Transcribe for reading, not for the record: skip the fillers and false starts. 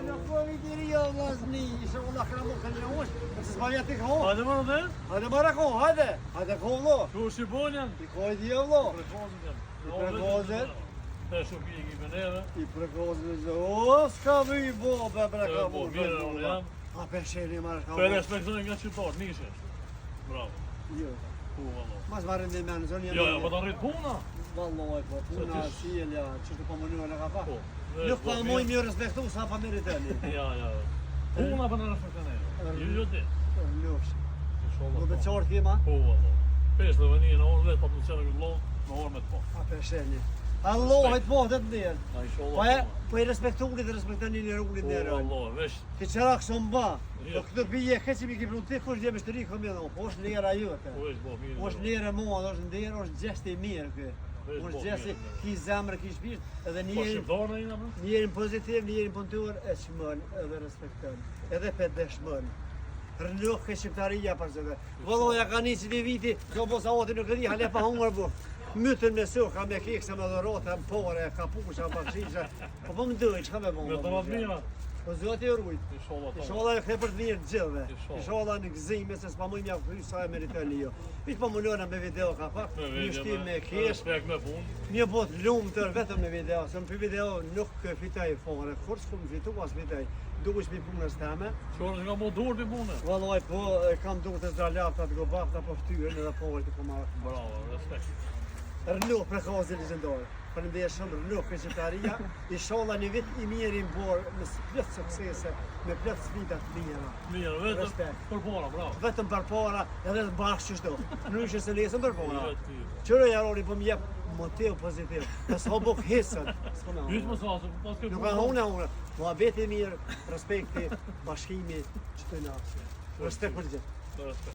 Shkovi diri jo vllazni, ishe valla kramo kanë ush, se s'manja ti ko. Hajde më rëndë? Hajde mara ko, hajde. Hajde ko vlo. Ku është i bonjan? I koj di vlo. I pregozën. Te shumë i ekipën edhe. I pregozën zë. O, s'ka vë i bo, be breka Po, mirë, unë jam. A përsheni marrë ka. Për respektojnë nga qytetar, nishesh. Bravo. Jo. Po, valla. Mas marrën dhe me në zonë Jo, po të rrit puna. Valloj, po puna sjellja, çështë po mënyra nga ka. Po. Nuk pa moj më respektu sa pa meritani. Ja. Puna për në respektojnë. Ju ti. Lufsh. Inshallah. Do të çort kema? Po, valla. 50 në orë vetë pa të qenë vëllon, në orë me të po. A përsheni. Allah e të po të ndjerë. Inshallah. Po e respekturit dhe respektani një rrugin Po, njerë. valla, vesh. Ti qëra kësë mba. Po këtë pije, këtë që mi ki prunë ti, kush gjemë shtëri këmë edhe. Po është lera jote. Po, vesh, bo, mirë. Po është lera mua, është ndjerë, është gjesti mirë kë. Është gjesti ki zemrë, ki shpisht, edhe Po, shqiptarë në ina, më? njerin pozitiv, njerin punëtur e shmën edhe respekton. Edhe pet dhe shmën. Rëndoh ke shqiptaria për zëve. Vëlloja ka një që di viti, kjo bosa oti nuk e di, hale pa hungër bu. Mytën me su, ka me kekse me dhorote, më pore, kapusha, bakshisha. Po më dojë, që ka me bëmë? Me të ratë mira. Po zoti e rujt. Inshallah e këtë për të mirë të gjithve. Inshallah në gëzime se s'pa mëjmë javë kry sa e meritoni jo. Vish po mënona me video ka pak, një shtim me kesh. Respekt me punë. Një bot lumë tërë vetëm me video, se më për video nuk fitaj fare. Kur s'ku më fitu, pas fitaj. Duke shmi punës teme. Qërë nga më dur të punë. Vallaj po kam duke të zdralafta të gobafta po ftyrën edhe povër të komarë. Bravo, respekt. Rënuh prekozi legjendore. Faleminderit shumë, rënuh kryeqytetarija. Inshallah një vit i mirë i mborë me plot suksese, me plot sfida të mira. Mirë, vetëm për para, bravo. Vetëm për para, edhe të bashkë çdo. Ndryshe se lesën për para. Mirë, Qëro jaroni po më jep motiv pozitiv. Të s'ho hesën. Hyç më sa, pas ke Nuk ka unë. Muhabeti mirë, respekti, bashkimi, çdo natë. Respekt për gjithë. Respekt.